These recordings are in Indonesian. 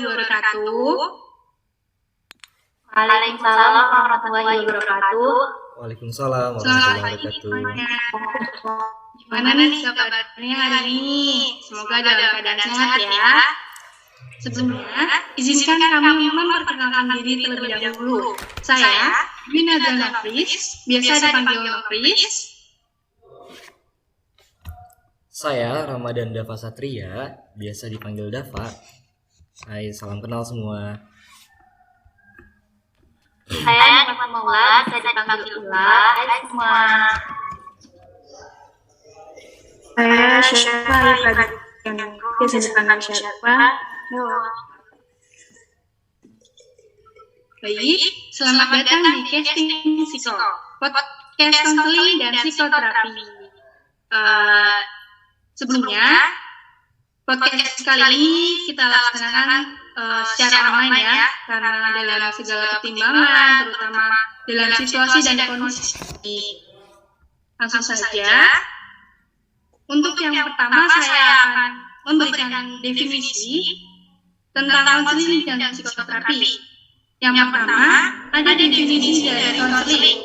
wabarakatuh. Waalaikumsalam warahmatullahi wabarakatuh. Waalaikumsalam Selamat warahmatullahi pagi wabarakatuh. semuanya. Gimana nih kabarnya hari ini? Semoga dalam keadaan sehat ya. Sebelumnya, izinkan kami memperkenalkan diri terlebih dahulu. Saya, Winada Nafris, biasa dipanggil Nafris. Saya Ramadan Dava Satria, biasa dipanggil Dava. Hai, salam kenal semua. Saya Nifat Maula, bisa dipanggil Ula. Hai semua. Saya Syafa Alifadiyah, biasa dipanggil Syafa. Baik, selamat datang di Casting Psiko, podcast konseling dan psikoterapi. Sebelumnya, podcast kali ini kita laksanakan secara online ya, karena dalam segala pertimbangan, terutama dalam situasi dan kondisi. Langsung saja, untuk yang pertama saya akan memberikan definisi tentang konseling dan psikoterapi. Yang pertama, ada definisi dari konseling.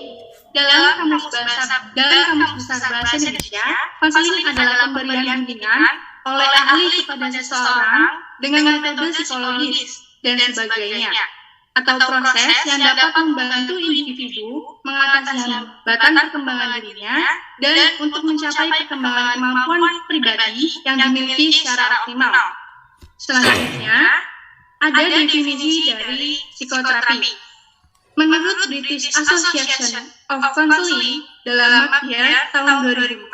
Dalam Kamus Besar Bahasa Indonesia, konseling adalah pemberian bimbingan oleh ahli kepada seseorang dengan metode psikologis dan sebagainya, atau proses yang dapat membantu individu mengatasi hambatan perkembangan dirinya dan untuk mencapai perkembangan kemampuan pribadi yang dimiliki secara optimal. Selanjutnya, ada definisi dari psikoterapi. Menurut British Association of Counseling dalam Maghia tahun 2004,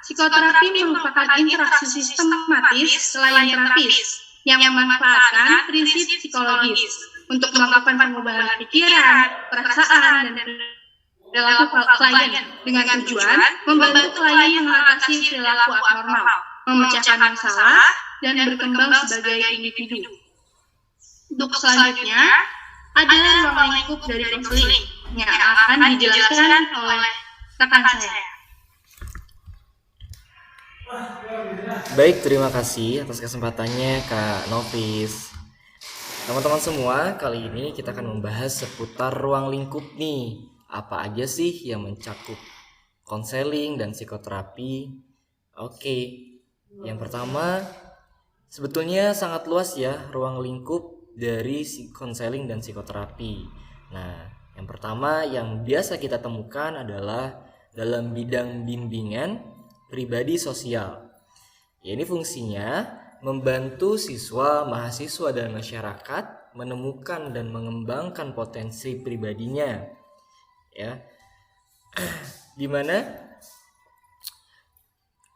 psikoterapi merupakan interaksi sistematis selain terapis yang memanfaatkan prinsip psikologis untuk melakukan pengubahan pikiran, perasaan, dan perilaku klien dengan tujuan membantu klien mengatasi perilaku abnormal, memecahkan masalah, dan berkembang sebagai individu. Untuk selanjutnya, ada ruang lingkup dari konseling yang akan dijelaskan oleh rekan saya. Baik, terima kasih atas kesempatannya Kak Nofis. Teman-teman semua, kali ini kita akan membahas seputar ruang lingkup nih. Apa aja sih yang mencakup konseling dan psikoterapi? Oke, yang pertama, sebetulnya sangat luas ya ruang lingkup dari konseling dan psikoterapi. Nah, yang pertama yang biasa kita temukan adalah dalam bidang bimbingan pribadi sosial. Ya, ini fungsinya membantu siswa, mahasiswa, dan masyarakat menemukan dan mengembangkan potensi pribadinya. Ya, dimana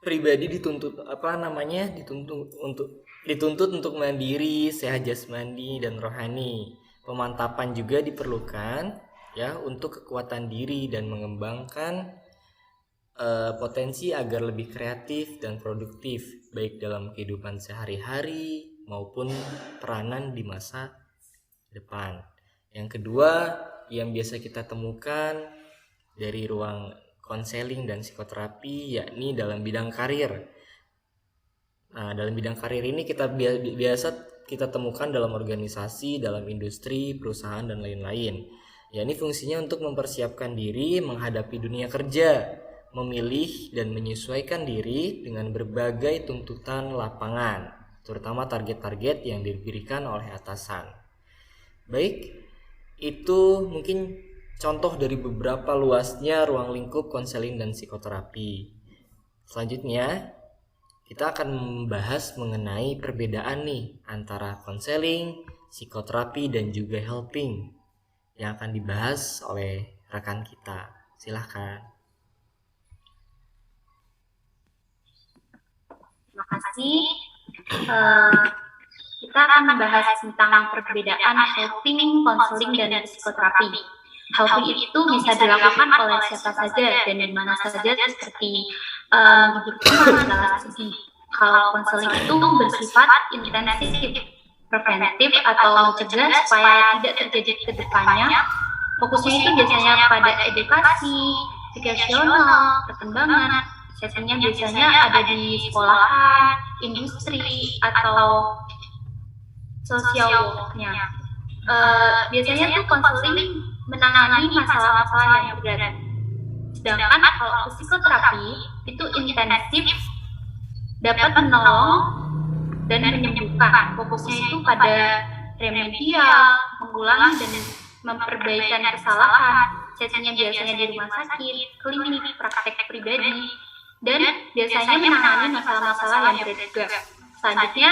pribadi dituntut untuk mandiri, sehat jasmani dan rohani. Pemantapan juga diperlukan ya untuk kekuatan diri dan mengembangkan potensi agar lebih kreatif dan produktif baik dalam kehidupan sehari-hari maupun peranan di masa depan. Yang kedua yang biasa kita temukan dari ruang konseling dan psikoterapi yakni dalam bidang karir. Nah, dalam bidang karir ini kita biasa kita temukan dalam organisasi, dalam industri, perusahaan, dan lain-lain. Ya, ini fungsinya untuk mempersiapkan diri menghadapi dunia kerja, memilih dan menyesuaikan diri dengan berbagai tuntutan lapangan, terutama target-target yang diberikan oleh atasan. Baik, itu mungkin contoh dari beberapa luasnya ruang lingkup konseling dan psikoterapi. Selanjutnya, kita akan membahas mengenai perbedaan nih antara konseling, psikoterapi, dan juga helping yang akan dibahas oleh rekan kita. Silahkan. Terima kasih. Kita akan membahas tentang perbedaan helping, konseling, dan psikoterapi. Helping itu bisa dilakukan oleh siapa saja dan di mana saja seperti menghidupkan segala segi. Kalau konseling itu bersifat intensif, preventif atau mencegah supaya tidak terjadi ke depannya. Fokusnya itu biasanya pada edukasi, edukasional, perkembangan. Sesinya biasanya ada di sekolahan, industri, atau social work-nya. Biasanya tuh konseling menangani masalah-masalah yang berat. Sedangkan kalau psikoterapi itu intensif, dapat menolong dan menyembuhkan. Fokusnya itu pada remedial, mengulangi dan memperbaikan kesalahan. Sesinya biasanya di rumah sakit, klinik, praktek pribadi, dan biasanya menangani masalah-masalah yang berat juga. Selanjutnya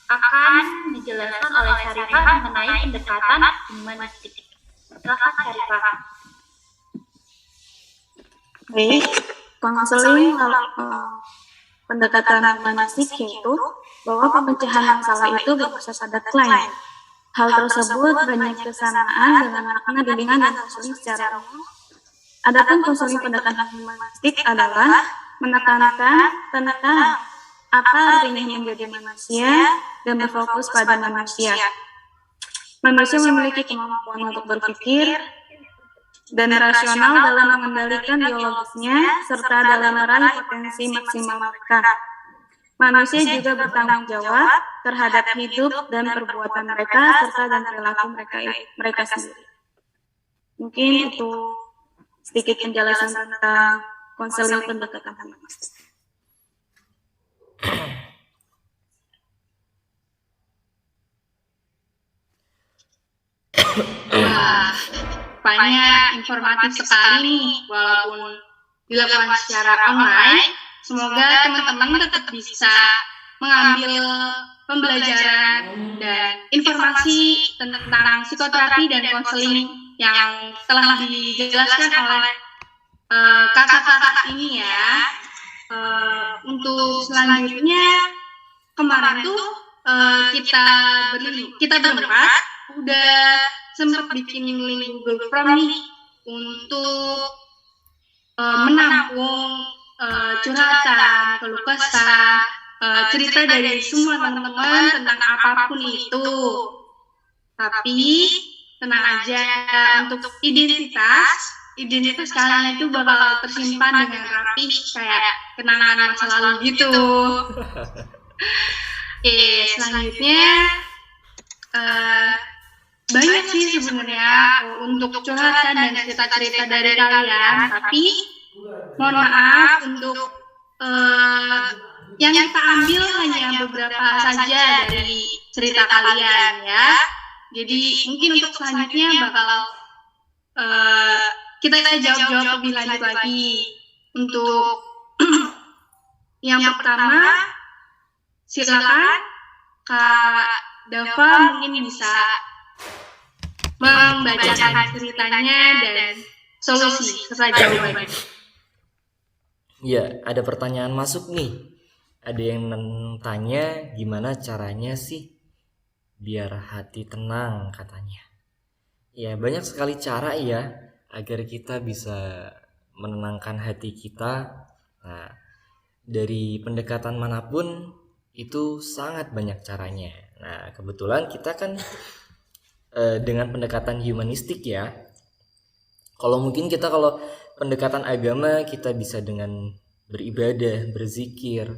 akan dijelaskan oleh Syarifah mengenai pendekatan humanistik. Silakan Syarifah. Baik, konseling pendekatan humanistik yaitu bahwa pemecahan masalah itu berpusat pada klaim. Hal tersebut banyak kesamaan dengan makna bimbingan dan konseling secara umum. Adapun konseling pendekatan humanistik adalah menekankan tentang apa artinya menjadi manusia dan berfokus pada manusia. Manusia memiliki kemampuan untuk berpikir dan rasional dalam mengendalikan biologisnya serta dalam meraih potensi maksimal mereka. Manusia juga bertanggung jawab terhadap hidup dan perbuatan mereka serta dan perilaku mereka sendiri. Mungkin itu sedikit penjelasan tentang konseling pendekatan humanistik. Wah, banyak informatif sekali nih, walaupun dilakukan secara online. Semoga teman-teman tetap bisa mengambil pembelajaran dan informasi tentang psikoterapi dan konseling yang telah dijelaskan oleh kakak-kakak ini ya. Untuk selanjutnya, kemarin tuh kita berempat udah sempat bikin link Google Form nih untuk menampung curhatan, keluh kesah, cerita dari semua teman-teman tentang apapun itu. Tapi tenang aja, untuk identitas kalian itu bakal tersimpan dengan rapi kayak kenangan masa lalu gitu. Selanjutnya banyak sih sebenarnya untuk curhatan dan cerita-cerita dari kalian, tapi mohon maaf untuk yang kita ambil hanya beberapa saja dari cerita kalian ya. Jadi mungkin untuk selanjutnya bakal kita jawab lebih lanjut lagi. Untuk yang pertama, silakan Kak Dava mungkin bisa membacakan ceritanya dan solusi serta jawabannya. Ya, ada pertanyaan masuk nih. Ada yang tanya gimana caranya sih biar hati tenang katanya. Ya, banyak sekali cara ya agar kita bisa menenangkan hati kita. Nah, dari pendekatan manapun itu sangat banyak caranya. Nah, kebetulan kita kan dengan pendekatan humanistik ya. Kalau pendekatan agama kita bisa dengan beribadah, berzikir,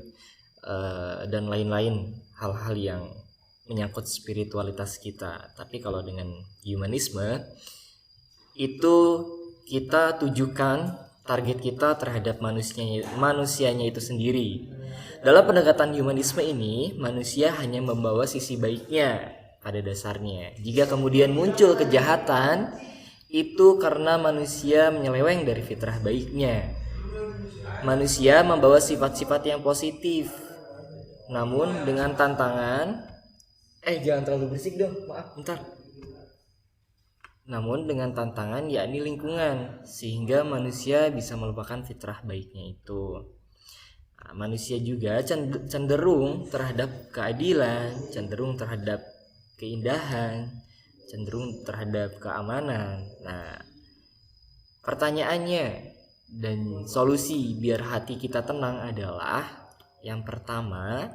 dan lain-lain hal-hal yang menyangkut spiritualitas kita. Tapi kalau dengan humanisme itu kita tujukan target kita terhadap manusianya itu sendiri. Dalam pendekatan humanisme ini, manusia hanya membawa sisi baiknya pada dasarnya. Jika kemudian muncul kejahatan, itu karena manusia menyeleweng dari fitrah baiknya. Manusia membawa sifat-sifat yang positif, namun dengan tantangan jangan terlalu berisik dong, maaf bentar. Namun dengan tantangan yakni lingkungan, sehingga manusia bisa melupakan fitrah baiknya itu. Manusia juga cenderung terhadap keadilan, cenderung terhadap keindahan, cenderung terhadap keamanan. Nah, pertanyaannya dan solusi biar hati kita tenang adalah yang pertama,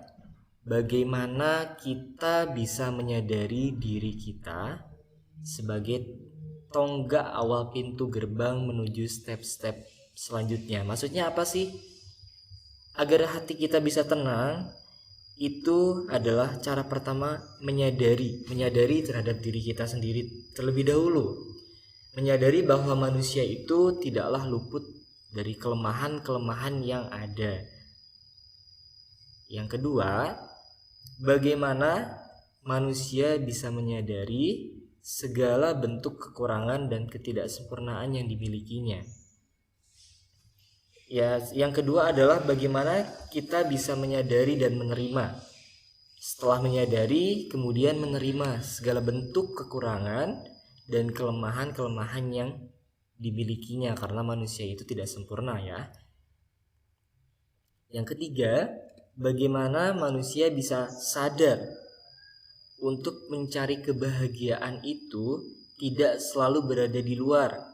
bagaimana kita bisa menyadari diri kita sebagai tonggak awal pintu gerbang menuju step-step selanjutnya. Maksudnya apa sih? Agar hati kita bisa tenang, itu adalah cara pertama menyadari terhadap diri kita sendiri terlebih dahulu. Menyadari bahwa manusia itu tidaklah luput dari kelemahan-kelemahan yang ada. Yang kedua, bagaimana manusia bisa menyadari segala bentuk kekurangan dan ketidaksempurnaan yang dimilikinya. Ya, yang kedua adalah bagaimana kita bisa menyadari dan menerima. Setelah menyadari, kemudian menerima segala bentuk kekurangan dan kelemahan-kelemahan yang dimilikinya, karena manusia itu tidak sempurna ya. Yang ketiga, bagaimana manusia bisa sadar untuk mencari kebahagiaan itu tidak selalu berada di luar.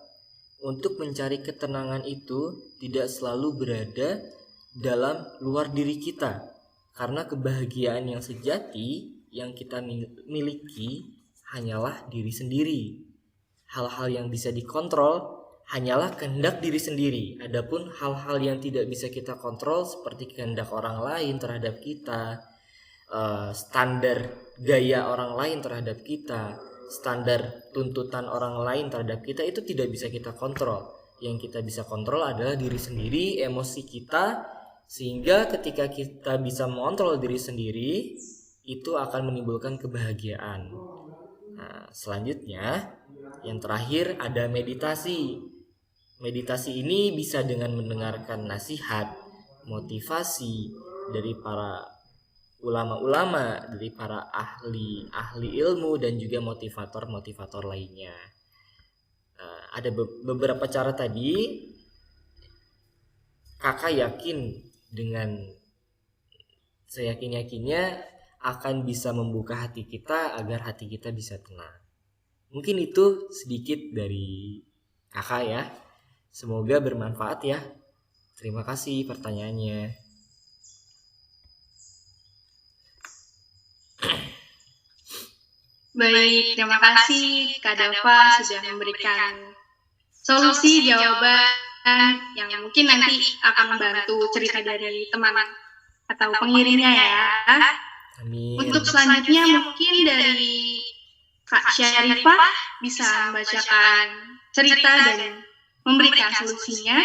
Untuk mencari ketenangan itu tidak selalu berada dalam luar diri kita. Karena kebahagiaan yang sejati yang kita miliki hanyalah diri sendiri. Hal-hal yang bisa dikontrol hanyalah kehendak diri sendiri. Adapun hal-hal yang tidak bisa kita kontrol seperti kehendak orang lain terhadap kita, standar gaya orang lain terhadap kita, standar tuntutan orang lain terhadap kita, itu tidak bisa kita kontrol. Yang kita bisa kontrol adalah diri sendiri, emosi kita, sehingga ketika kita bisa mengontrol diri sendiri, itu akan menimbulkan kebahagiaan. Nah, selanjutnya yang terakhir ada meditasi. Meditasi ini bisa dengan mendengarkan nasihat, motivasi dari para ulama-ulama, dari para ahli ilmu dan juga motivator lainnya. Ada beberapa cara tadi. Kakak yakin dengan seyakin-yakinnya akan bisa membuka hati kita agar hati kita bisa tenang. Mungkin itu sedikit dari kakak ya. Semoga bermanfaat ya. Terima kasih pertanyaannya. Baik, terima kasih Kak Dava sudah memberikan solusi jawaban yang mungkin nanti akan membantu cerita dari teman atau pengirimnya ya. Amin. Untuk selanjutnya mungkin dari Kak Syarifah bisa membacakan cerita dan memberikan solusinya.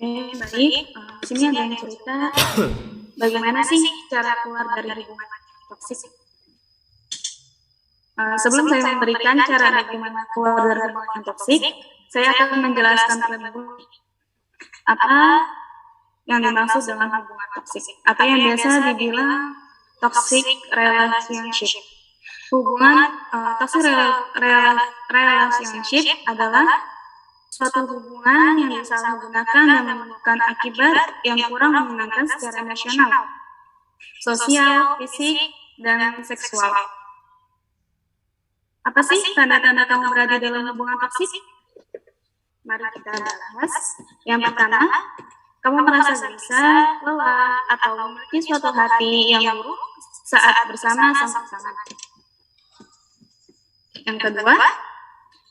Baik. Sini ada yang cerita bagaimana sih cara keluar dari hubungan toksik. Sebelum saya memberikan cara bagaimana keluar dari hubungan toksik, saya akan menjelaskan terlebih dahulu apa yang dimaksud dengan hubungan toksik atau yang biasa dibilang toxic relationship. Hubungan toxic relationship adalah suatu hubungan yang disalahgunakan dan menimbulkan akibat yang kurang menyenangkan secara emosional, sosial, fisik, dan seksual. Apa sih tanda-tanda kamu berada dalam hubungan toksik? Mari kita bahas. Yang pertama, kamu merasa gelisah, lelah, atau memiliki suatu hati yang buruk saat bersama sang pasangan. Yang kedua,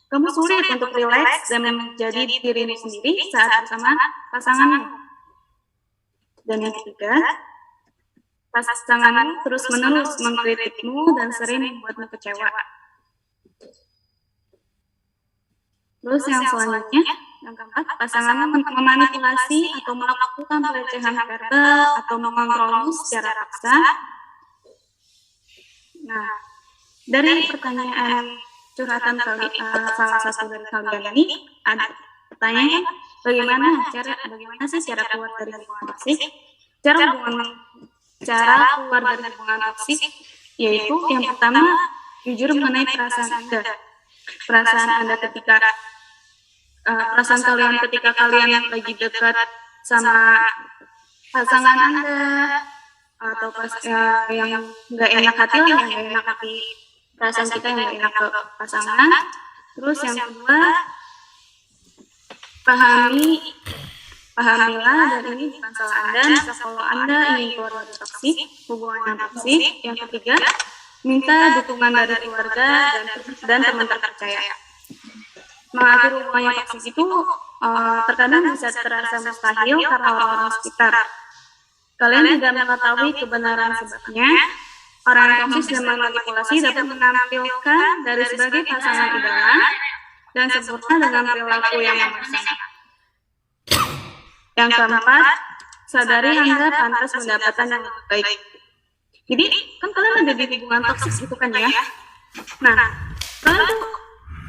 kamu sulit untuk rileks dan menjadi dirimu sendiri saat bersama pasanganmu. Dan yang ketiga, pasanganmu terus-menerus mengkritikmu dan sering membuatmu kecewa. Terus yang selanjutnya, yang keempat, pasanganmu memanipulasi atau melakukan pelecehan verbal atau mengontrolmu secara paksa. Nah, dari pertanyaan curhatan salah satu dari kalian ini ada pertanyaan, bagaimana sih cara keluar dari hubungan toksik? Cara keluar dari hubungan toksik yaitu yang pertama, jujur mengenai perasaan Anda. Perasaan kalian ketika kalian lagi dekat sama pasangan Anda, atau yang nggak enak hati lah, yang nggak enak hati, perasaan kita yang nggak enak ke pasangan. Terus yang kedua, pahamilah dan ini bukan salah Anda. Maka kalau Anda ingin keluar dari toksik, hubungan yang toksik. Yang ketiga, minta dukungan dari keluarga dan teman terpercaya. mengakhiri hubungan yang toksik itu terkadang bisa terasa mustahil karena orang-orang sekitar. Kalian tidak mengetahui kebenaran sebabnya. Orang yang toksis dan manipulasi dapat menampilkan dari sebagai pasangan idaman dan sempurna dengan perilaku yang memaksa. Yang keempat, sadari Anda pantas mendapatkan yang lebih baik. Jadi, kan kalian ada di hubungan toksik gitu kan ya. Nah, kalian tuh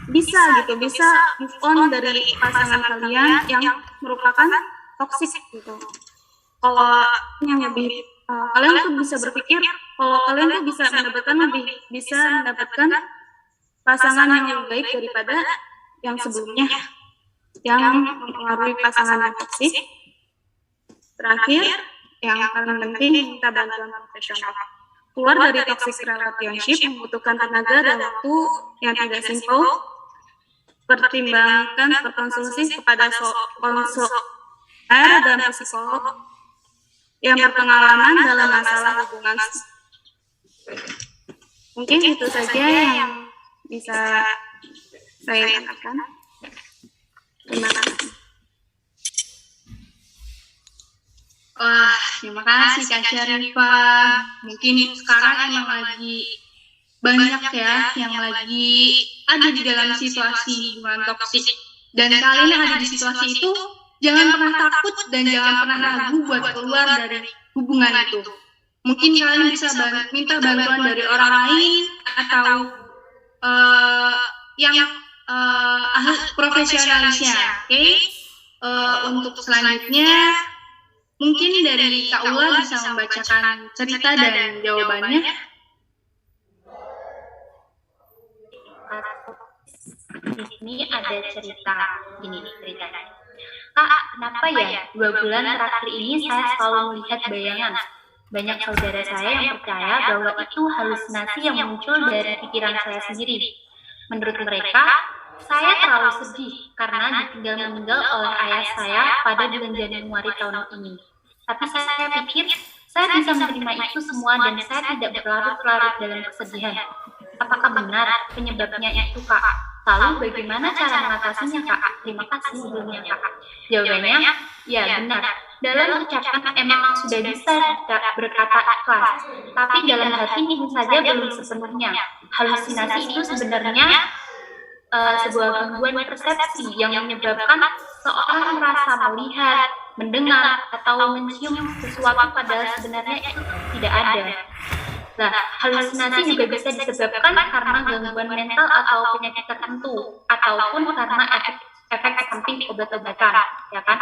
bisa move on dari pasangan kalian yang merupakan toksik gitu. Kalau yang lebih, kalian tuh bisa berpikir kalau kalian tuh bisa mendapatkan pasangan yang lebih baik daripada yang sebelumnya, yang mempengaruhi pasangan yang toksik. Terakhir, yang paling penting, minta bantuan profesional. Keluar dari toxic relationship membutuhkan tenaga dan waktu yang tidak simpel. Pertimbangkan berkonsultasi kepada konselor dan psikolog yang berpengalaman dalam masalah hubungan. Mungkin itu saja yang bisa saya katakan. Terima kasih. Wah, terima kasih Kak Syarifah. Mungkin sekarang emang lagi banyak ya yang lagi ada di dalam situasi hubungan toksik. Dan kalian yang ada di situasi itu, jangan pernah takut dan jangan pernah ragu buat keluar dari hubungan itu. Mungkin kalian bisa minta bantuan dari orang lain atau yang ahli profesionalisnya, oke? Untuk selanjutnya, mungkin dari Kak Ula bisa membacakan cerita dan jawabannya. Di sini ada cerita gini ceritanya. Kak, kenapa ya 2 bulan terakhir ini saya selalu melihat bayangan? Banyak saudara saya yang percaya bahwa itu halusinasi yang muncul dari pikiran saya sendiri. Menurut mereka, saya terlalu sedih karena ditinggal meninggal oleh ayah saya pada bulan Januari tahun ini. Tapi saya pikir saya bisa menerima itu semua dan saya tidak berlarut-larut dalam kesedihan. Apakah benar penyebabnya itu, Kak? Lalu bagaimana cara mengatasinya, Kak? Terima kasih sebelumnya, Kak. Jawabannya, ya benar. Dalam ucapan emang sudah bisa berkata ikhlas, tapi dalam hati mungkin saja belum sepenuhnya. Halusinasi itu sebenarnya sebuah gangguan persepsi yang menyebabkan seorang merasa melihat, mendengar, atau mencium sesuatu padahal sebenarnya itu tidak ada. Nah, halusinasi juga bisa disebabkan karena gangguan mental atau penyakit tertentu, ataupun karena efek samping obat-obatan, ya kan?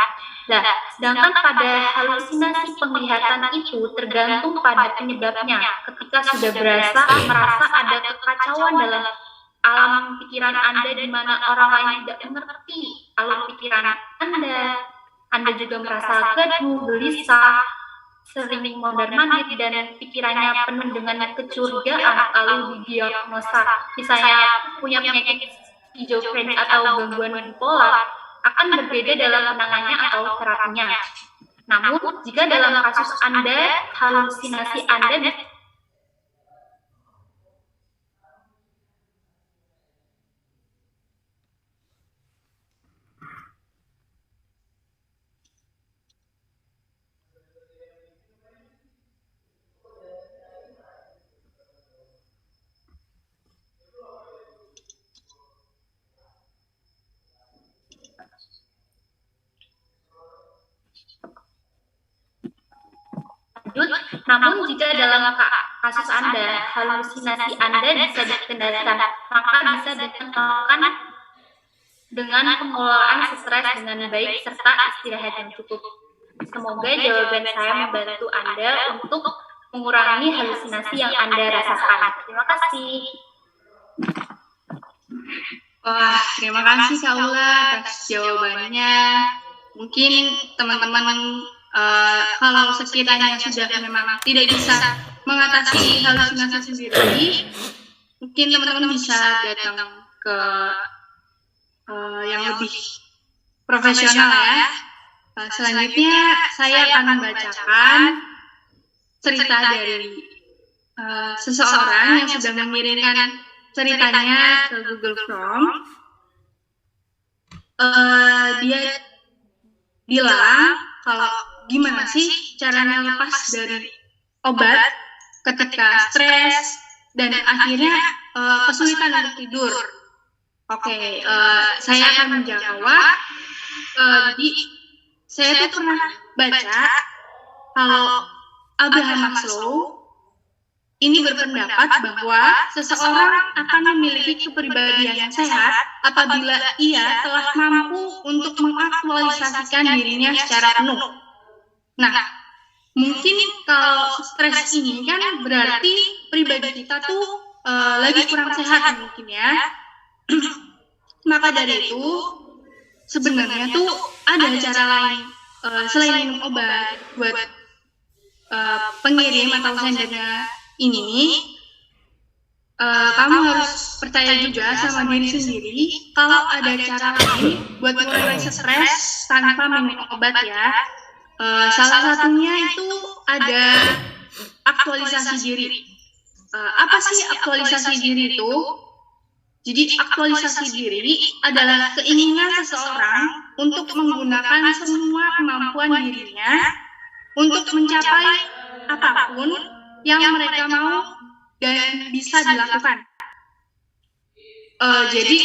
Nah, sedangkan pada halusinasi penglihatan itu tergantung pada penyebabnya. Ketika sudah merasa ada kekacauan dalam alam pikiran Anda di mana orang lain tidak mengerti alur pikiran Anda juga merasa gaduh, gelisah, sering mondar-mandir dan pikirannya penuh dengan kecurigaan lalu didiagnosa misalnya punya penyakit skizofrenia atau gangguan bipolar akan berbeda dalam penanganannya atau terapinya. Namun jika dalam kasus Anda halusinasi Anda namun jika dalam kasus Anda, halusinasi Anda bisa dikendalikan, maka bisa ditentukan dengan pengelolaan stres dengan baik serta istirahat yang cukup. Semoga jawaban saya membantu Anda untuk mengurangi halusinasi yang Anda rasakan. Terima kasih. Wah, terima kasih Kak Ula atas jawabannya. Mungkin teman-teman kalau sekiranya sudah memang tidak bisa mengatasi halusinasi sendiri, mungkin teman-teman bisa datang ke yang lebih profesional ya. Selanjutnya saya akan membacakan cerita dari seseorang yang sudah mengirimkan ceritanya ke Google Chrome. dia bilang kalau gimana sih caranya lepas dari obat ketika stres dan akhirnya kesulitan untuk tidur. Oke, saya akan menjawab. Jadi saya tuh pernah baca kalau Abraham Maslow ini berpendapat bahwa seseorang akan memiliki kepribadian yang sehat apabila ia telah mampu untuk mengaktualisasikan dirinya secara penuh. Nah, mungkin kalau stres ini kan berarti pribadi kita tuh lagi kurang sehat mungkin ya. Maka dari itu sebenarnya tuh ada cara lain selain minum obat buat pengirim atau sendernya ini. Kamu harus percaya juga sama diri sendiri kalau ada cara lain buat mengurangi stres tanpa minum obat ya. Salah satunya itu ada aktualisasi diri. Apa sih aktualisasi diri itu? Jadi aktualisasi diri adalah keinginan seseorang untuk menggunakan semua kemampuan dirinya untuk mencapai apapun yang mereka mau dan bisa dilakukan. Jadi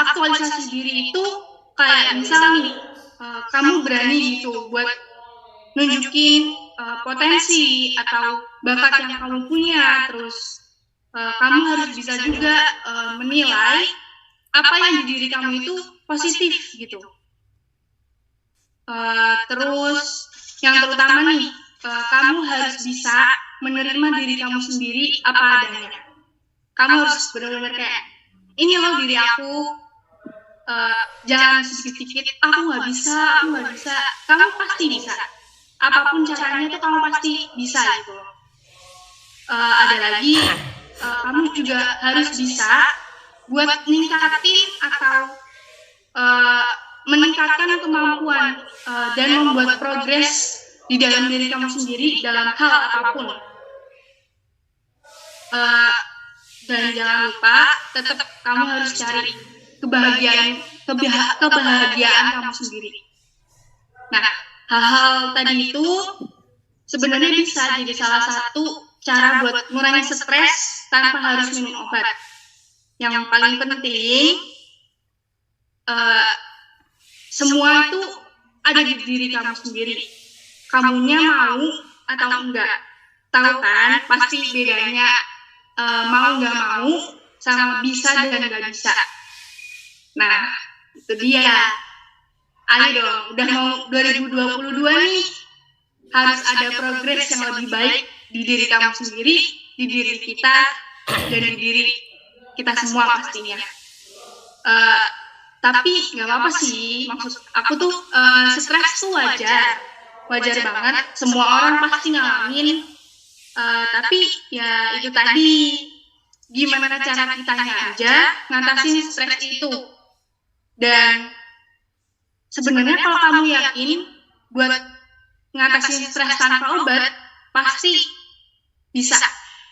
aktualisasi diri itu kayak misal nih, kamu berani gitu buat nunjukin potensi atau bakat yang kamu punya, terus kamu harus bisa juga menilai apa yang di diri kamu itu positif gitu. Terus yang terutama nih, kamu harus bisa menerima diri kamu sendiri apa adanya. Kamu harus benar-benar kayak, ini loh diri aku, jangan sedikit-sedikit, aku nggak bisa. Kamu pasti bisa. Apapun caranya tuh kamu pasti bisa gitu. Ada lagi, kamu juga harus bisa buat meningkatin atau meningkatkan kemampuan dan membuat progres di dalam diri kamu sendiri dalam hal apapun. Dan jangan lupa tetap kamu harus cari kebahagiaan kamu sendiri. Nah, hal-hal tadi itu sebenarnya bisa jadi salah satu cara buat mengurangi stres tanpa harus minum obat. Yang paling penting, semua itu ada di diri kamu sendiri. Kamunya mau atau enggak. Tahu kan pasti bedanya mau nggak mau sama bisa dan nggak bisa. Nah, itu dia. Ayo dong, udah mau 2022 nih. Harus ada progres yang lebih baik di diri kamu sendiri, di diri kita, dan di diri kita semua pastinya. Tapi nggak apa-apa sih, maksud aku tuh stres tuh wajar banget. Semua orang pasti ngalamin. Tapi ya itu tadi, gimana cara kitanya aja ngatasin stres itu. Dan sebenarnya kalau kamu yakin buat ngatasin stres tanpa obat, pasti bisa.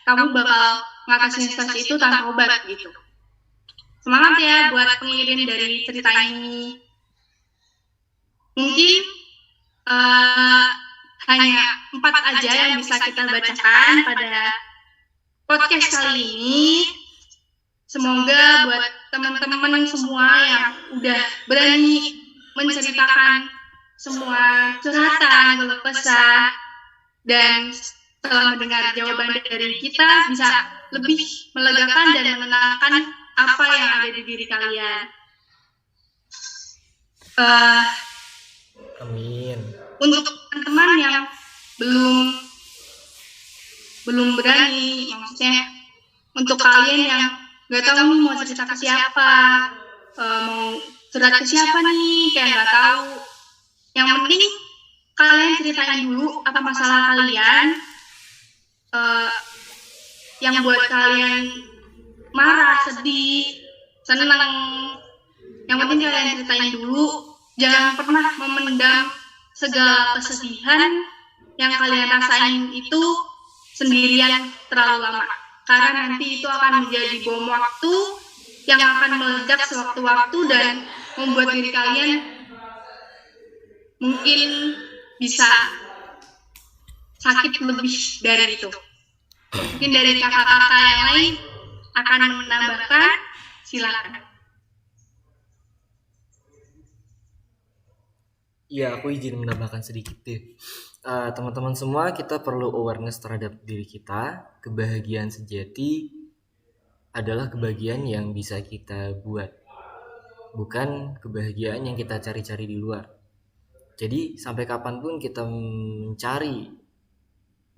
Kamu bakal ngatasin stres itu tanpa obat gitu. Semangat ya buat pengirim dari cerita ini. Mungkin hanya 4 aja yang bisa kita bacakan pada podcast kali ini. Semoga buat teman-teman semua yang udah berani menceritakan semua curhatan, keluh kesah, dan setelah mendengar jawaban dari kita bisa lebih melegakan dan menenangkan apa yang ada di diri kalian. Amin. Untuk teman-teman yang belum berani, maksudnya untuk kalian yang nggak tahu nih mau cerita ke siapa, mau curhat ke siapa nih, kayak nggak tahu. Yang penting kalian ceritain dulu apa masalah kalian, yang buat kalian marah, sedih, senang. Yang penting kalian ceritain dulu. Jangan pernah memendam segala kesedihan yang kalian rasain itu sendirian terlalu lama. Karena nanti itu akan menjadi bom waktu yang akan meledak sewaktu-waktu dan membuat diri kalian mungkin bisa sakit lebih dari itu. Mungkin dari kakak-kakak yang lain akan menambahkan, silakan. Ya, aku izin menambahkan sedikit deh. Teman-teman semua, kita perlu awareness terhadap diri kita. Kebahagiaan sejati adalah kebahagiaan yang bisa kita buat, bukan kebahagiaan yang kita cari-cari di luar. Jadi sampai kapanpun kita mencari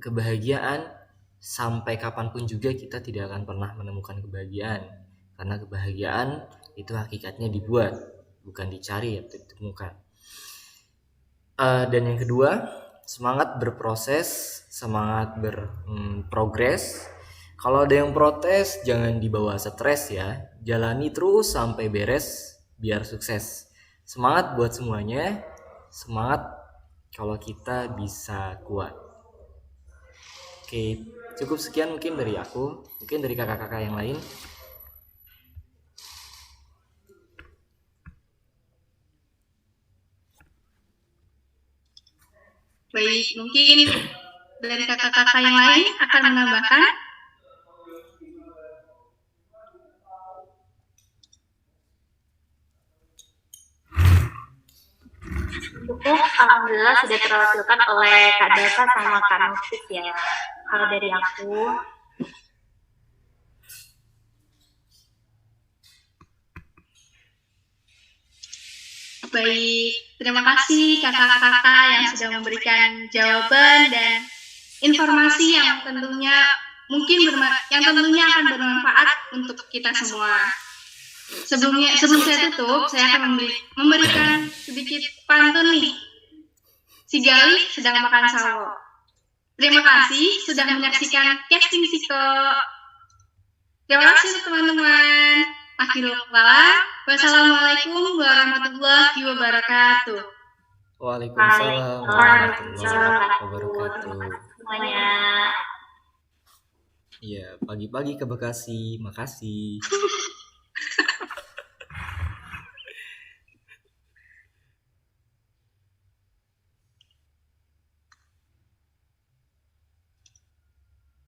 kebahagiaan, sampai kapanpun juga kita tidak akan pernah menemukan kebahagiaan. Karena kebahagiaan itu hakikatnya dibuat, bukan dicari atau ditemukan. Dan yang kedua, semangat berproses, semangat berprogres. Kalau ada yang protes, jangan dibawa stres ya. Jalani terus sampai beres, biar sukses. Semangat buat semuanya. Semangat kalau kita bisa kuat. Oke, cukup sekian mungkin dari aku. Mungkin dari kakak-kakak yang lain. Baik, mungkin dari kakak-kakak yang lain akan menambahkan. Cukup, alhamdulillah sudah terwakilkan oleh Kak Dasa sama Kak Nufis ya. Kalau dari aku, baik, terima kasih kakak-kakak yang sudah memberikan jawaban dan informasi yang tentunya akan bermanfaat untuk kita semua. Sebelum saya tutup, saya akan memberikan sedikit pantun nih. Si Gali sedang makan sawo. Terima kasih sudah menyaksikan casting Siko. Terima kasih teman-teman. Akhirul kalam. Wassalamualaikum warahmatullahi wabarakatuh. Waalaikumsalam warahmatullahi wabarakatuh. semuanya. Iya, pagi-pagi ke Bekasi. Makasih.